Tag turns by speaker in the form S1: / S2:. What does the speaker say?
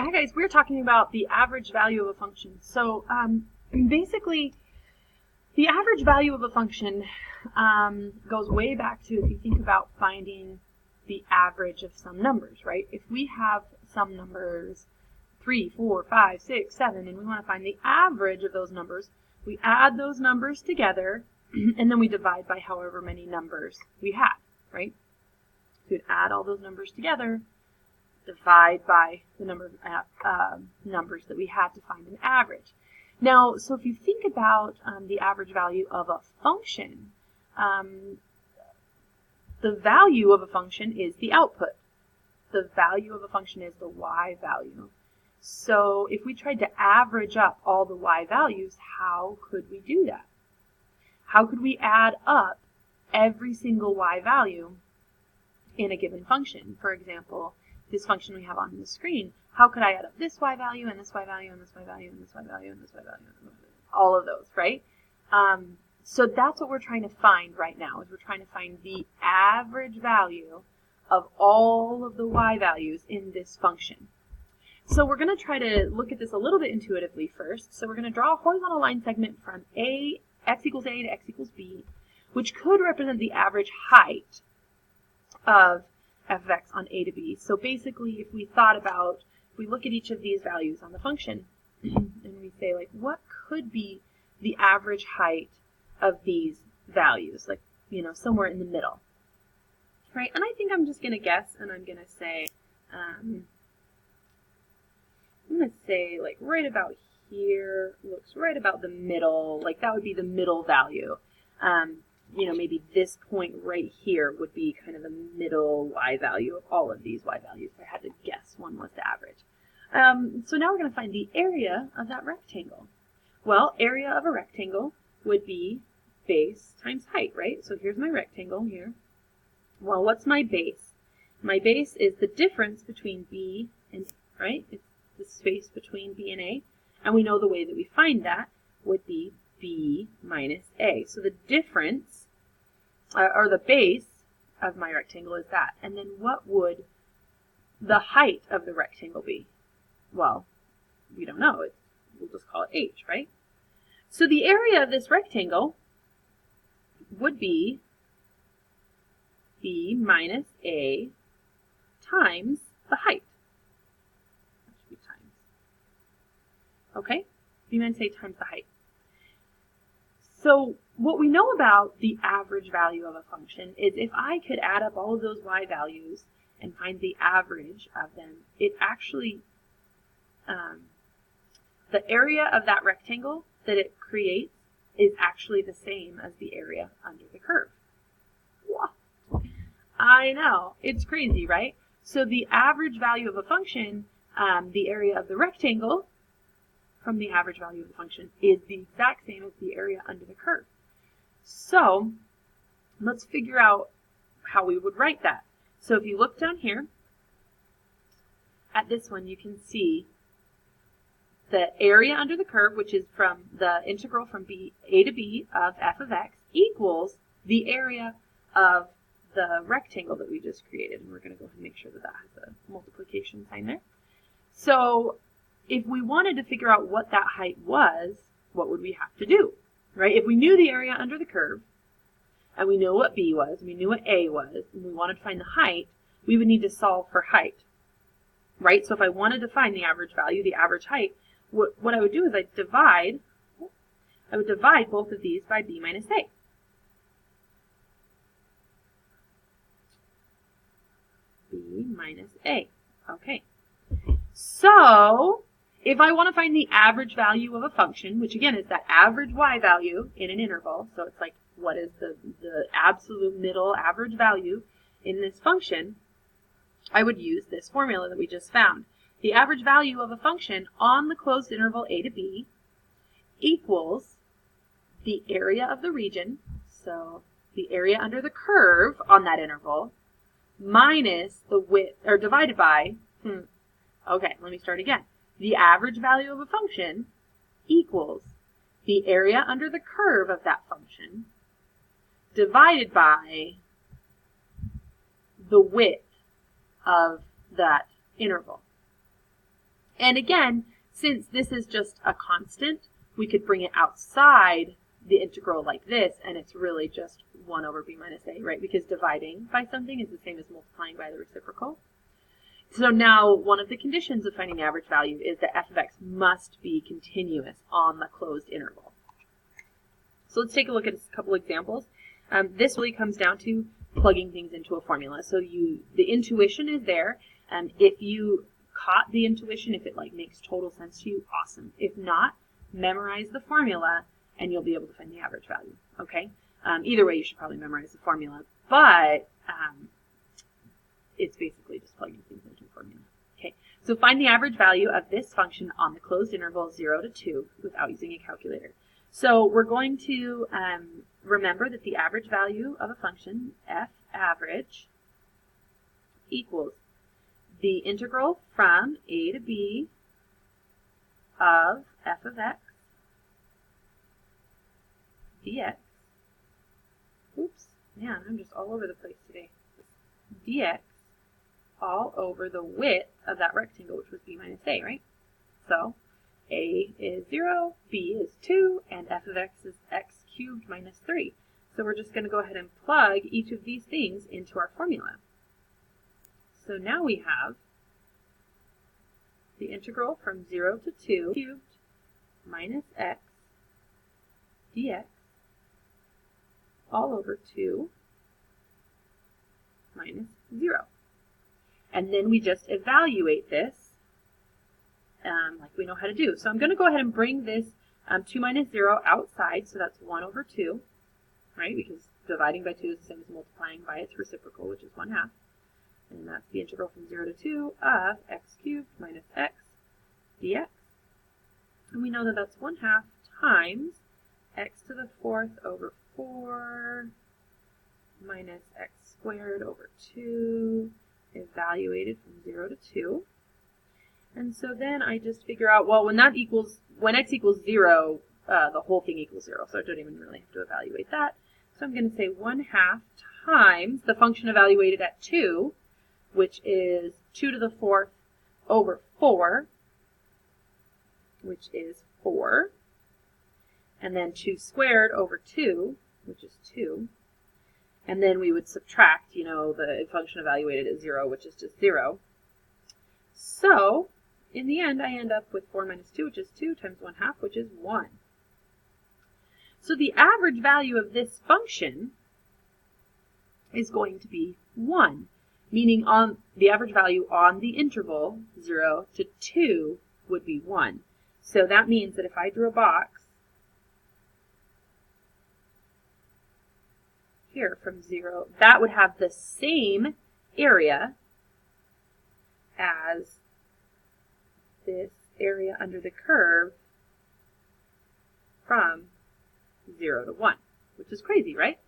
S1: hi guys, we're talking about the average value of a function. So basically, the average value of a function goes way back to if you think about finding the average of some numbers, right? If we have some numbers 3, 4, 5, 6, 7, and we want to find the average of those numbers, we add those numbers together and then we divide by however many numbers we had, right? So we'd add all those numbers together, divide by the number of numbers that we had to find an average. Now, so if you think about the average value of a function, the value of a function is the output. The value of a function is the y value. So if we tried to average up all the y values, how could we do that? How could we add up every single y value in a given function? For example, this function we have on the screen, how could I add up this y value and this y value and this y value and this y value and this y value and all of those, right? So that's what we're trying to find right now, is we're trying to find the average value of all of the y values in this function. So we're going to try to look at this a little bit intuitively first. So we're going to draw a horizontal line segment from x equals a to x equals b, which could represent the average height of f of x on a to b. So basically, if we thought about, if we look at each of these values on the function, and we say, like, what could be the average height of these values? Like, you know, somewhere in the middle, right? And I think I'm just going to guess, and I'm going to say, like, right about here, looks right about the middle, like that would be the middle value. You know, maybe this point right here would be kind of the middle y value of all of these y values. If I had to guess, one was the average. So now we're going to find the area of that rectangle. Well, area of a rectangle would be base times height, right? So here's my rectangle here. Well, what's my base? My base is the difference between B and A, right? It's the space between B and A. And we know the way that we find that would be B minus A. So the difference, or the base of my rectangle is that. And then what would the height of the rectangle be? Well, we don't know. We'll just call it H, right? So the area of this rectangle would be B minus A times the height. That should be times. Okay? B minus A times the height. So what we know about the average value of a function is if I could add up all of those y values and find the average of them, it actually, the area of that rectangle that it creates is actually the same as the area under the curve. Whoa. I know, it's crazy, right? So the average value of a function, the area of the rectangle from the average value of the function is the exact same as the area under the curve. So let's figure out how we would write that. So if you look down here at this one, you can see the area under the curve, which is from the integral from a to b of f of x, equals the area of the rectangle that we just created. And we're going to go ahead and make sure that that has a multiplication sign there. So if we wanted to figure out what that height was, what would we have to do, right? If we knew the area under the curve, and we know what b was, and we knew what a was, and we wanted to find the height, we would need to solve for height, right? So if I wanted to find the average value, the average height, what I would do is I would divide both of these by b minus a. B minus a. Okay. So if I want to find the average value of a function, which again is that average y value in an interval, so it's like what is the absolute middle average value in this function, I would use this formula that we just found. The average value of a function on the closed interval a to b equals the area of the region, so the area under the curve on that interval, minus the width, or divided by, okay, let me start again. The average value of a function equals the area under the curve of that function divided by the width of that interval. And again, since this is just a constant, we could bring it outside the integral like this, and it's really just 1 over b minus a, right? Because dividing by something is the same as multiplying by the reciprocal. So now one of the conditions of finding the average value is that f of x must be continuous on the closed interval. So let's take a look at a couple examples. This really comes down to plugging things into a formula. So the intuition is there. If you caught the intuition, if it like makes total sense to you, awesome. If not, memorize the formula and you'll be able to find the average value. Okay. Either way, you should probably memorize the formula, but it's basically just plugging things into a formula. Okay. So find the average value of this function on the closed interval 0 to 2 without using a calculator. So we're going to remember that the average value of a function, f average, equals the integral from a to b of f of x dx. Oops, man, I'm just all over the place today. Dx all over the width of that rectangle, which was b minus a, right? So a is 0, b is 2, and f of x is x cubed minus 3. So we're just going to go ahead and plug each of these things into our formula. So now we have the integral from 0 to 2 cubed minus x dx all over 2 minus 0. And then we just evaluate this like we know how to do. So I'm going to go ahead and bring this 2 minus 0 outside, so that's 1 over 2, right? Because dividing by 2 is the same as multiplying by its reciprocal, which is 1/2. And that's the integral from 0 to 2 of x cubed minus x dx. And we know that that's 1/2 times x to the 4th over 4 minus x squared over 2, evaluated from 0 to 2. And so then I just figure out, well, when x equals 0, the whole thing equals 0, so I don't even really have to evaluate that. So I'm going to say 1/2 times the function evaluated at 2, which is 2 to the 4th over 4, which is 4, and then 2 squared over 2, which is 2, and then we would subtract, the function evaluated at 0, which is just 0. So in the end, I end up with 4 minus 2, which is 2, times 1/2, which is 1. So the average value of this function is going to be 1, meaning on the average value on the interval 0 to 2 would be 1. So that means that if I drew a box here from 0, that would have the same area as this area under the curve from 0 to 1, which is crazy, right?